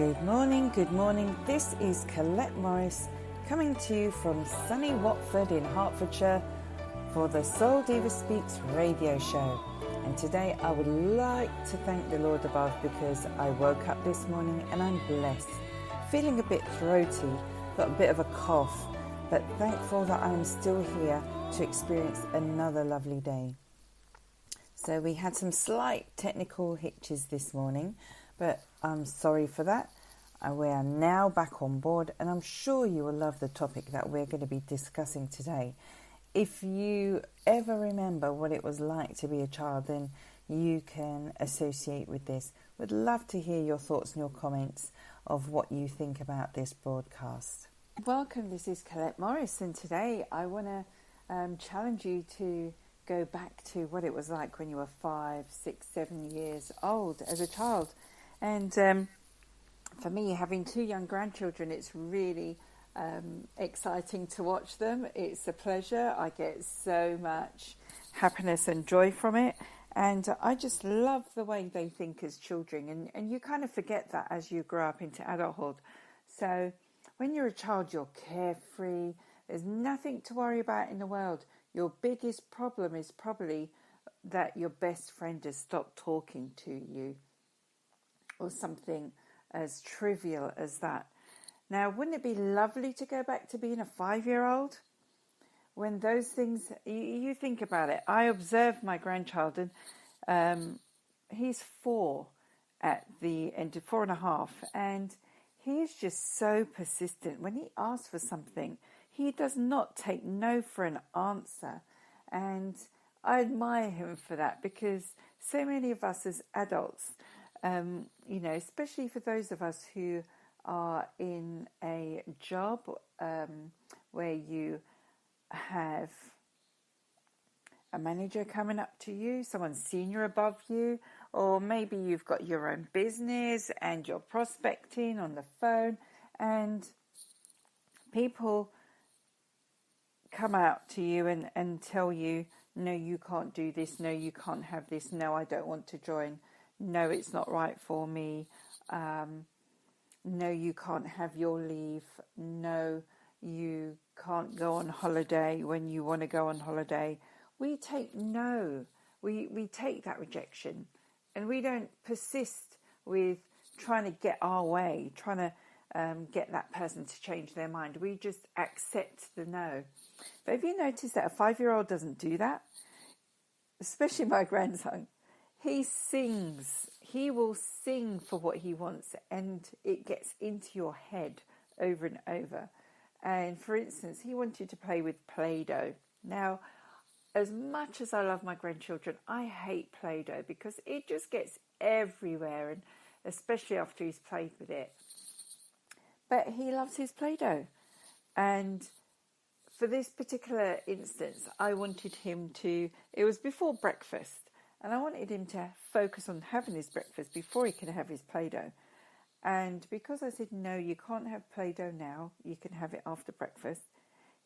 Good morning. This is Colette Morris coming to you from sunny Watford in Hertfordshire for the Soul Diva Speaks radio show. And today I would like to thank the Lord above because I woke up this morning and I'm blessed. Feeling a bit throaty, got a bit of a cough, but thankful that I'm still here to experience another lovely day. So we had some slight technical hitches this morning, but I'm sorry for that. We are now back on board, and I'm sure you will love the topic that we're going to be discussing today. If you ever remember what it was like to be a child, then you can associate with this. Would love to hear your thoughts and your comments of what you think about this broadcast. Welcome, this is Colette Morris, and today I want to challenge you to go back to what it was like when you were 5, 6, 7 years old as a child. And for me, having 2 young grandchildren, it's really exciting to watch them. It's a pleasure. I get so much happiness and joy from it. And I just love the way they think as children. And you kind of forget that as you grow up into adulthood. So when you're a child, you're carefree. There's nothing to worry about in the world. Your biggest problem is probably that your best friend has stopped talking to you, or something as trivial as that. Now, wouldn't it be lovely to go back to being a 5-year-old? When those things, you think about it. I observed my grandchild, and he's 4 at the end of 4.5, and he is just so persistent. When he asks for something, he does not take no for an answer. And I admire him for that, because so many of us as adults, especially for those of us who are in a job where you have a manager coming up to you, someone senior above you, or maybe you've got your own business and you're prospecting on the phone, and people come out to you and tell you, no, you can't do this, no, you can't have this, no, I don't want to join, no, it's not right for me, no, you can't have your leave, no, you can't go on holiday when you want to go on holiday. We take no, we take that rejection, and we don't persist with trying to get our way, trying to get that person to change their mind. We just accept the no. But have you noticed that a 5-year-old doesn't do that? Especially my grandson. He sings. He will sing for what he wants, and it gets into your head over and over. And for instance, he wanted to play with Play-Doh. Now, as much as I love my grandchildren, I hate Play-Doh because it just gets everywhere, and especially after he's played with it. But he loves his Play-Doh. And for this particular instance, I wanted him to, it was before breakfast, and I wanted him to focus on having his breakfast before he could have his Play-Doh. And because I said, no, you can't have Play-Doh now, you can have it after breakfast,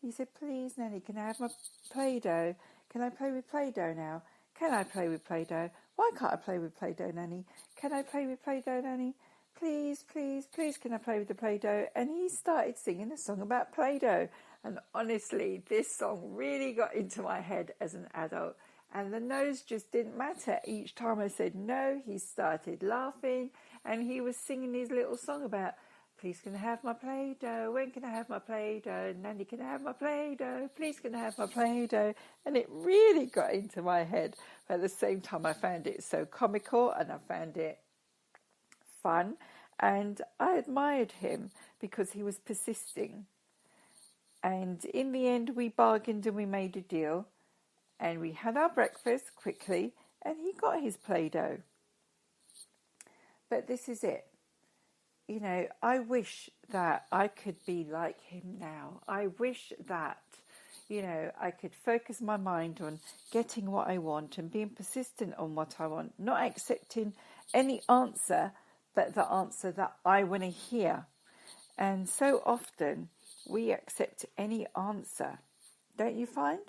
he said, please, Nanny, can I have my Play-Doh? Can I play with Play-Doh now? Can I play with Play-Doh? Why can't I play with Play-Doh, Nanny? Can I play with Play-Doh, Nanny? Please, please, please, can I play with the Play-Doh? And he started singing a song about Play-Doh. And honestly, this song really got into my head as an adult. And the no's just didn't matter. Each time I said no, he started laughing. And he was singing his little song about, please can I have my Play-Doh? When can I have my Play-Doh? Nanny, can I have my Play-Doh? Please can I have my Play-Doh? And it really got into my head. But at the same time, I found it so comical, and I found it fun, and I admired him because he was persisting. And in the end, we bargained and we made a deal, and we had our breakfast quickly, and he got his Play-Doh. But this is it. I wish that I could be like him now. I wish that, I could focus my mind on getting what I want and being persistent on what I want, not accepting any answer but the answer that I want to hear. And so often we accept any answer, don't you find?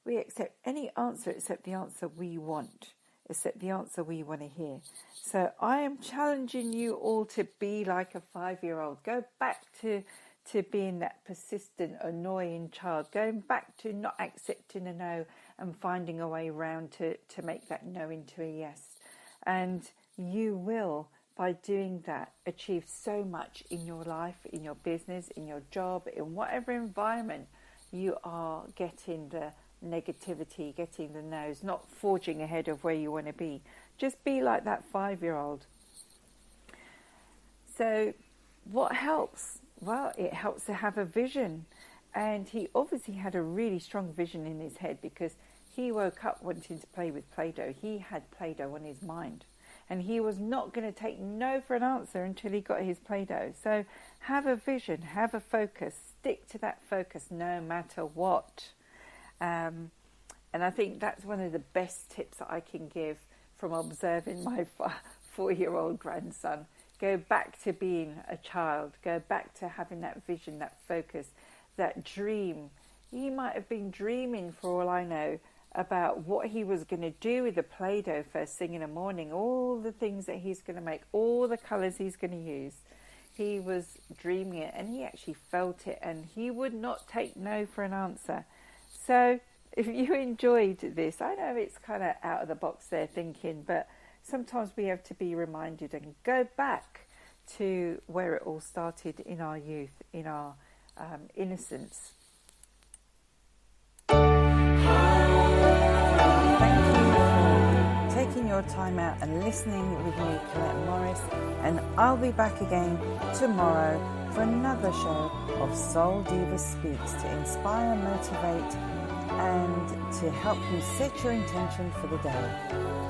We accept any answer except the answer we want. accept the answer we want to hear. So I am challenging you all to be like a 5-year-old. Go back to being that persistent, annoying child. Going back to not accepting a no and finding a way around to make that no into a yes. And you will, by doing that, achieve so much in your life, in your business, in your job, in whatever environment you are getting the negativity, getting the no's, not forging ahead of where you want to be. Just be like that 5-year-old. So what helps? Well, it helps to have a vision. And he obviously had a really strong vision in his head, because he woke up wanting to play with Play-Doh. He had Play-Doh on his mind. And he was not going to take no for an answer until he got his Play-Doh. So have a vision, have a focus, stick to that focus no matter what. And I think that's one of the best tips that I can give from observing my 4-year-old grandson. Go back to being a child. Go back to having that vision, that focus, that dream. He might have been dreaming, for all I know, about what he was going to do with the Play-Doh first thing in the morning, all the things that he's going to make, all the colours he's going to use. He was dreaming it, and he actually felt it, and he would not take no for an answer. So if you enjoyed this, I know it's kind of out of the box there thinking, but sometimes we have to be reminded and go back to where it all started in our youth, in our innocence. Thank you for taking your time out and listening with me, Colette Morris, and I'll be back again tomorrow for another show of Soul Diva Speaks, to inspire, motivate, and to help you set your intention for the day.